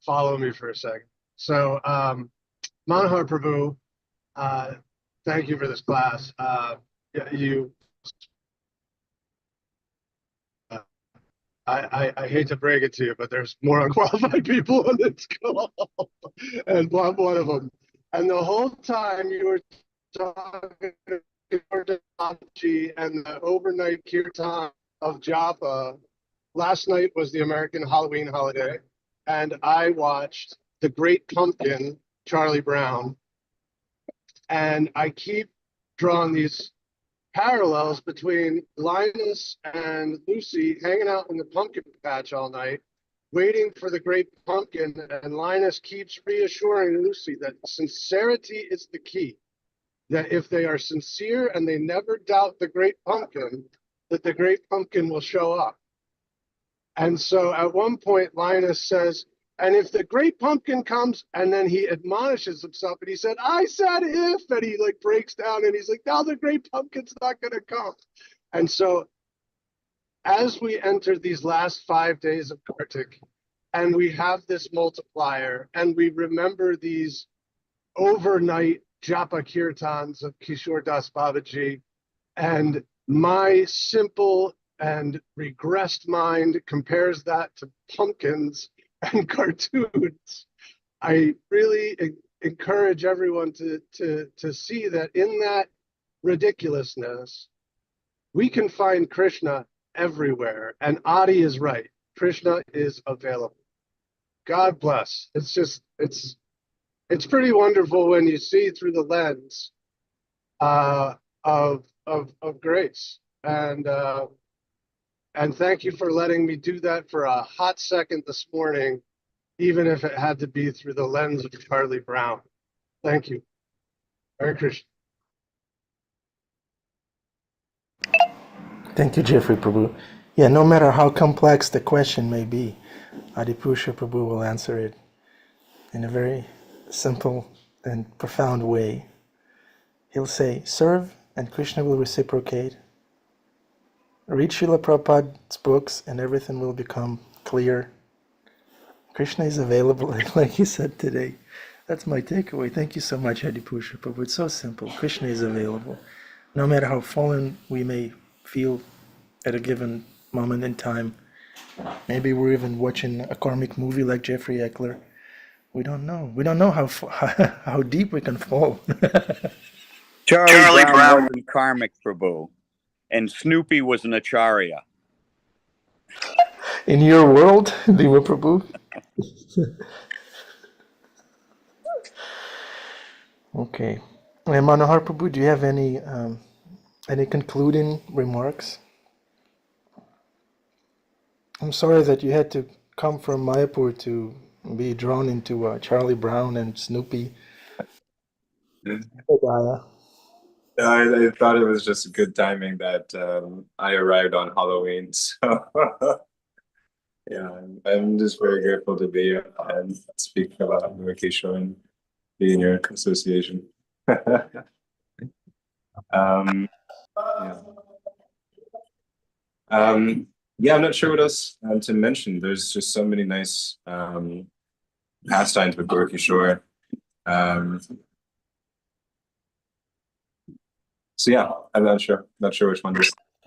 F: follow me for a second. So, Manohara Prabhu, thank you for this class. You, uh, I hate to break it to you, but there's more unqualified people on this call, and I'm one of them. And the whole time you were talking and the overnight kirtan of Japa. Last night was the American Halloween holiday, and I watched The Great Pumpkin, Charlie Brown, and I keep drawing these parallels between Linus and Lucy hanging out in the pumpkin patch all night, waiting for the great pumpkin, and Linus keeps reassuring Lucy that sincerity is the key, that if they are sincere and they never doubt the great pumpkin, that the great pumpkin will show up. And so at one point, Linus says, and if the great pumpkin comes, and then he admonishes himself, and he said, I said if, and he like breaks down, and he's like, now the great pumpkin's not going to come. And so as we enter these last 5 days of Kartik, and we have this multiplier, and we remember these overnight japa kirtans of Kishore Das Babaji, and my simple and regressed mind compares that to pumpkins and cartoons. I really encourage everyone to see that in that ridiculousness, we can find Krishna everywhere. And Adi is right. Krishna is available. God bless. It's pretty wonderful when you see through the lens of grace. And thank you for letting me do that for a hot second this morning, even if it had to be through the lens of Charlie Brown. Thank you. Hare Krishna.
E: Thank you, Jeffrey Prabhu. Yeah, no matter how complex the question may be, Adipusha Prabhu will answer it in a very simple and profound way. He'll say, serve, and Krishna will reciprocate. Read Srila Prabhupada's books, and everything will become clear. Krishna is available, like he said today. That's my takeaway. Thank you so much, Adipusha Prabhu. It's so simple. Krishna is available. No matter how fallen we may feel at a given moment in time, maybe we're even watching a karmic movie like Jeffrey Eckler. We don't know. We don't know how deep we can fall.
G: Charlie Brown wasn't karmic, Prabhu, and Snoopy was an acharya.
E: In your world, Diva Prabhu? Okay. And Manohar Prabhu, do you have any concluding remarks? I'm sorry that you had to come from Mayapur to be drawn into Charlie Brown and Snoopy.
A: I thought it was just good timing that I arrived on Halloween. So yeah, I'm just very grateful to be here and speak about Murukeshwar and be in your association. Yeah. Yeah, I'm not sure what else to mention. There's just so many nice pastimes with Murukeshwar. So yeah, I'm not sure which one.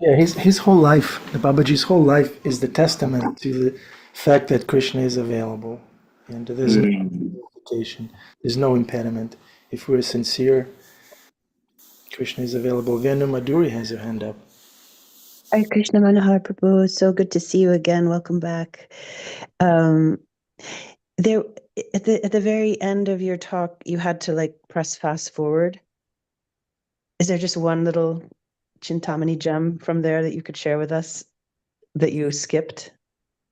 E: Yeah, his whole life, the Babaji's whole life is the testament to the fact that Krishna is available. And there's no limitation, there's no impediment. If we're sincere, Krishna is available. Venu Madhuri has her hand up.
H: Hare Krishna Manohara Prabhu, it's so good to see you again. Welcome back. There at the very end of your talk, you had to like press fast forward. Is there just one little Chintamani gem from there that you could share with us that you skipped?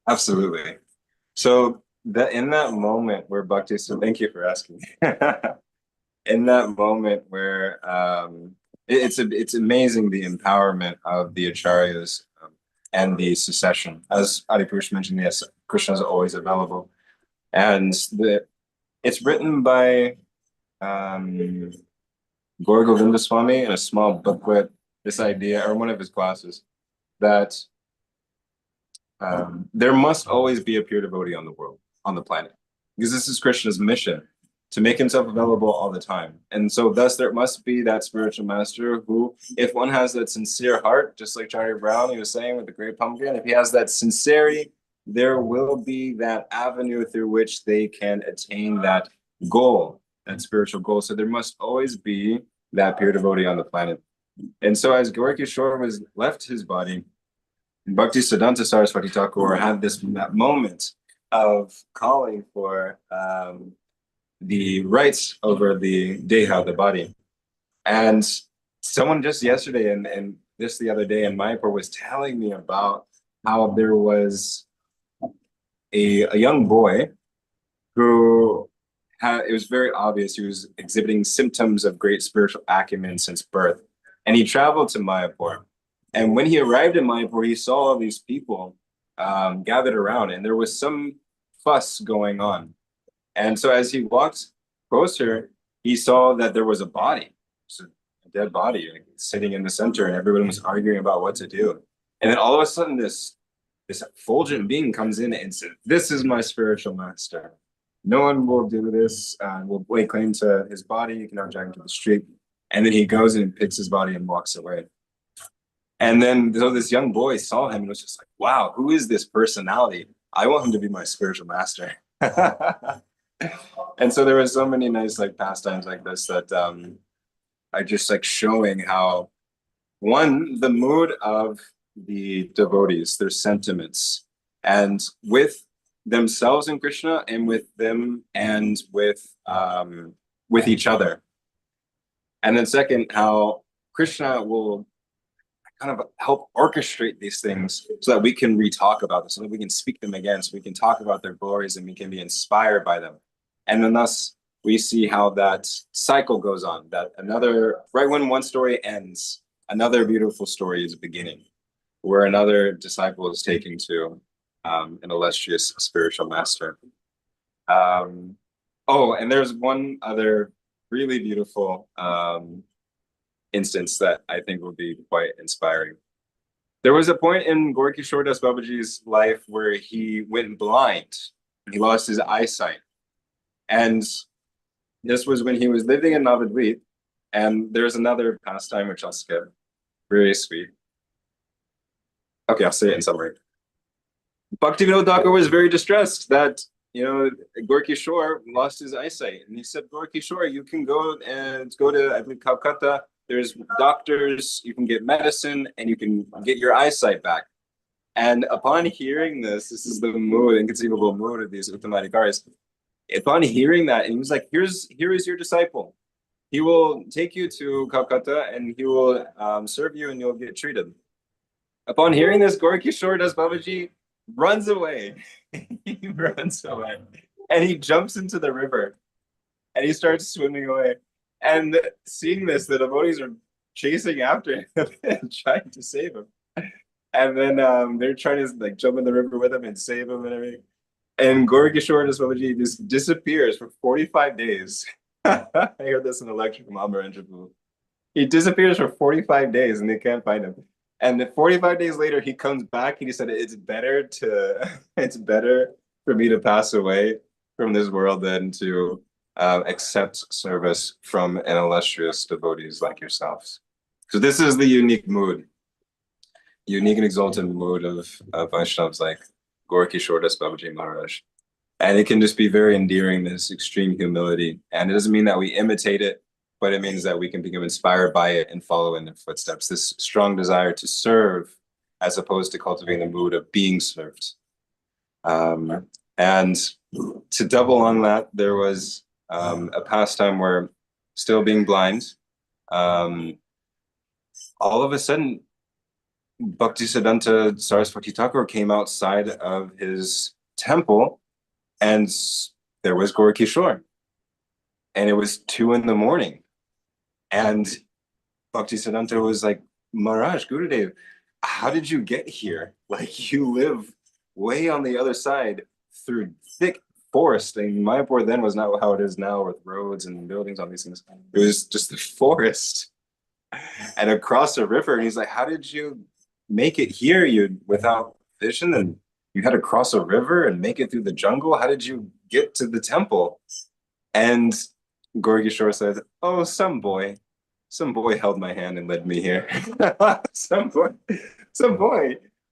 A: Absolutely. So that in that moment where Bhakti, so thank you for asking. In that moment where it's amazing the empowerment of the acharyas and the succession. As Adipurush mentioned, yes, Krishna is always available, and it's written by Gaur Govinda Swami in a small booklet this idea, or one of his classes, that there must always be a pure devotee on the world, on the planet, because this is Krishna's mission, to make himself available all the time. And so thus there must be that spiritual master who, if one has that sincere heart, just like Charlie Brown, he was saying with the great pumpkin, if he has that sincerity, there will be that avenue through which they can attain that goal, that spiritual goal. So there must always be that pure devotee on the planet. And so as Gaur Kishore was left his body, Bhakti Siddhanta Saraswati Thakur had this moment of calling for the rights over the deha, the body. And someone just yesterday and this the other day in Mayapur was telling me about how there was a young boy who it was very obvious he was exhibiting symptoms of great spiritual acumen since birth. And he traveled to Mayapur. And when he arrived in Mayapur, he saw all these people gathered around, and there was some fuss going on. And so as he walked closer, he saw that there was a body, a dead body, like, sitting in the center, and everyone was arguing about what to do. And then all of a sudden, this effulgent being comes in and says, "This is my spiritual master. No one will do this. Will lay claim to his body. You cannot drag him to the street." And then he goes and picks his body and walks away. And then so this young boy saw him and was just like, "Wow, who is this personality? I want him to be my spiritual master." And so there were so many nice like pastimes like this that are just like showing how, one, the mood of the devotees, their sentiments, and with themselves in Krishna, and with them, and with each other. And then second, how Krishna will kind of help orchestrate these things so that we can re-talk about them, so that we can speak them again, so we can talk about their glories and we can be inspired by them. And then thus we see how that cycle goes on, that another, right when one story ends, another beautiful story is beginning, where another disciple is taken to an illustrious spiritual master. Oh, and there's one other really beautiful instance that I think will be quite inspiring. There was a point in Gaur Kishore Das Babaji's life where he went blind. He lost his eyesight. And this was when he was living in Navadvip. And there's another pastime which I'll skip. Very sweet. Okay, I'll say it in summary. Bhaktivinoda Thakur was very distressed that, Gaur Kishore lost his eyesight. And he said, "Gaur Kishore, you can go to, I believe, Calcutta. There's doctors, you can get medicine, and you can get your eyesight back." And upon hearing this is the mood, inconceivable mood of these Uttamadhikaris. Upon hearing that, and he was like, here is your disciple. He will take you to Calcutta and he will serve you and you'll get treated. Upon hearing this, Gaur Kishore Das Babaji runs away. He runs away. And he jumps into the river and he starts swimming away. And seeing this, the devotees are chasing after him and trying to save him. And then they're trying to like jump in the river with him and save him and everything. And Gaur Kishore Das Babaji just disappears for 45 days. I heard this in a lecture from Amarendraj. He disappears for 45 days and they can't find him. And then 45 days later, he comes back and he said, it's better for me to pass away from this world than to accept service from an illustrious devotees like yourselves. So this is the unique mood, unique and exalted mood of Vaishnavas like Gaur Kishore Das Babaji Maharaj. And it can just be very endearing, this extreme humility. And it doesn't mean that we imitate it, but it means that we can become inspired by it and follow in their footsteps. This strong desire to serve as opposed to cultivating the mood of being served. And to double on that, there was a pastime where, still being blind, all of a sudden, Bhaktisiddhanta Saraswati Thakur came outside of his temple and there was Gaur Kishore. And it was 2 a.m. And Bhaktisiddhanta was like, "Maharaj, Gurudev, how did you get here? Like, you live way on the other side through thick forest. And Mayapur then was not how it is now with roads and buildings, all these things. It was just the forest and across a river. And he's like, how did you make it here? You without vision, and you had to cross a river and make it through the jungle. How did you get to the temple? And Gorgishore said, oh, some boy held my hand and led me here. some boy.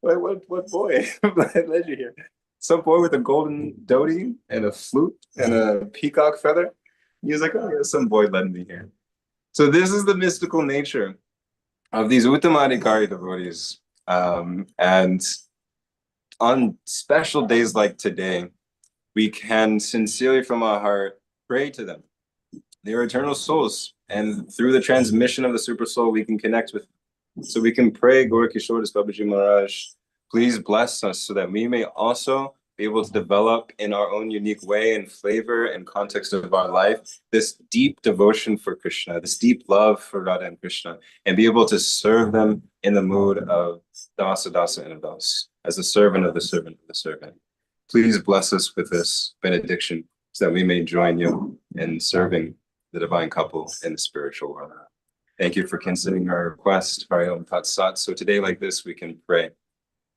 A: What boy led you here? Some boy with a golden dhoti and a flute and a peacock feather. He was like, oh yeah, some boy led me here. So this is the mystical nature of these Uttamadhikari devotees. And on special days like today, we can sincerely from our heart pray to them. They are eternal souls. And through the transmission of the super soul, we can connect with them. So we can pray, Gorkishore Babaji Maharaj, please bless us so that we may also be able to develop in our own unique way and flavor and context of our life this deep devotion for Krishna, this deep love for Radha and Krishna, and be able to serve them in the mood of dasa and das, as the servant of the servant of the servant. Please bless us with this benediction so that we may join you in serving the divine couple in the spiritual world. Thank you for considering our request, Hari Om Tat Sat. So today like this, we can pray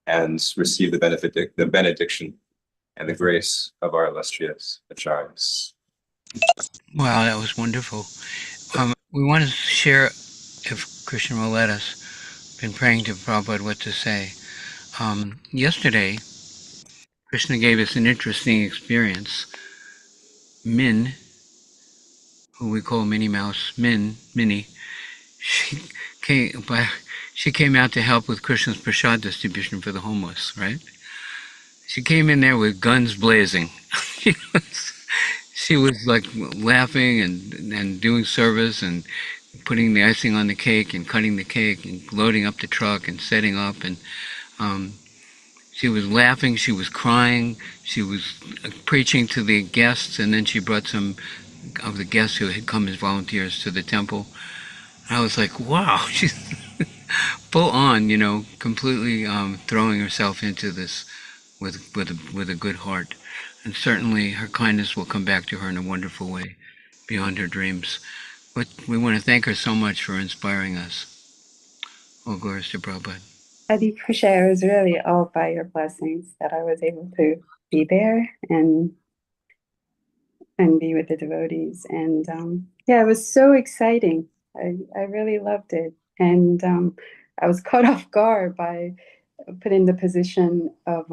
A: and receive the benediction and the grace of our illustrious acharyas.
B: Wow, that was wonderful. We want to share, if Krishna will let us, been praying to Prabhupada what to say. Yesterday, Krishna gave us an interesting experience. Min, who we call Minnie Mouse, Minnie, she came out to help with Krishna's prasad distribution for the homeless, right? She came in there with guns blazing. she was like laughing and doing service and putting the icing on the cake and cutting the cake and loading up the truck and setting up. And she was laughing, she was crying, she was preaching to the guests, and then she brought some of the guests who had come as volunteers to the temple. I was like, wow, she's full on, completely throwing herself into this with a good heart. And certainly her kindness will come back to her in a wonderful way, beyond her dreams. But we want to thank her so much for inspiring us. All glories to Prabhupada.
D: Adi Krishna, it was really all by your blessings that I was able to be there and be with the devotees. And yeah, it was so exciting. I really loved it. And I was caught off guard by put in the position of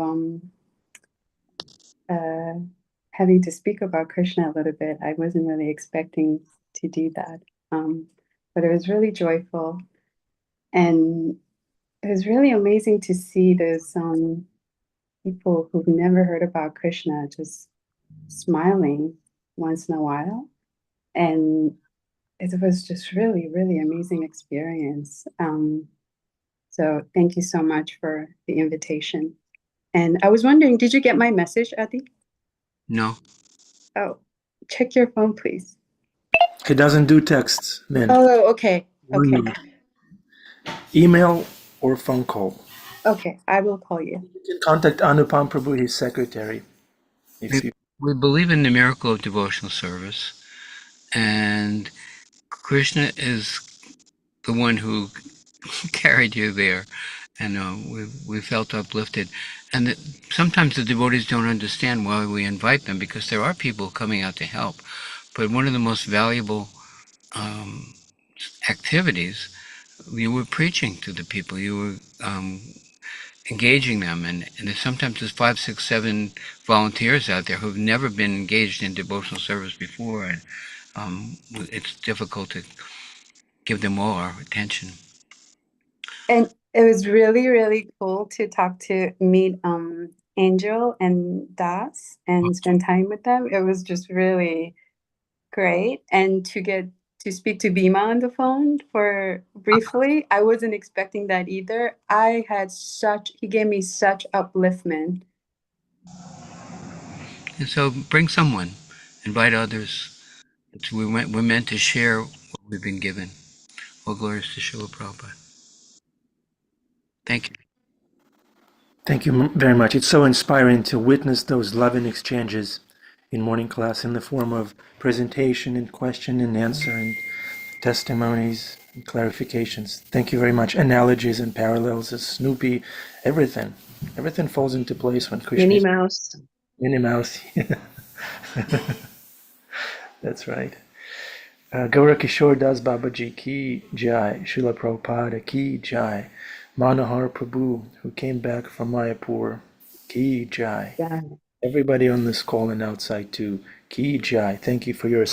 D: having to speak about Krishna a little bit. I wasn't really expecting to do that. But it was really joyful. And it was really amazing to see those people who've never heard about Krishna just smiling once in a while. And it was just really, really amazing experience. So thank you so much for the invitation. And I was wondering, did you get my message, Adi?
B: No.
D: Oh, check your phone, please.
E: He doesn't do texts, Min.
D: Oh, okay. Okay.
E: Email or phone call.
D: Okay, I will call you.
E: You can contact Anupam Prabhu, his secretary.
B: We believe in the miracle of devotional service, and Krishna is the one who carried you there, and we felt uplifted. And that sometimes the devotees don't understand why we invite them, because there are people coming out to help. But one of the most valuable activities, you were preaching to the people, you were engaging them, and sometimes there's 5, 6, 7 volunteers out there who've never been engaged in devotional service before, and it's difficult to give them all our attention.
D: And it was really, really cool to meet Angel and Das and spend time with them. It was just really great. And to speak to Bhima on the phone for briefly, I wasn't expecting that either. He gave me such upliftment.
B: And so bring someone, invite others. We're meant to share what we've been given. All glories to Srila Prabhupada. Thank you.
E: Thank you very much. It's so inspiring to witness those loving exchanges in morning class in the form of presentation and question and answer and testimonies and clarifications. Thank you very much. Analogies and parallels, as Snoopy, everything. Everything falls into place when Krishna
H: Minnie
E: is
H: Mouse.
E: Minnie Mouse. That's right. Gaura Kishore Das Babaji ki jai. Srila Prabhupada ki jai. Manohara Prabhu, who came back from Mayapur, ki jai.
H: Yeah.
E: Everybody on this call and outside too, ki jai. Thank you for your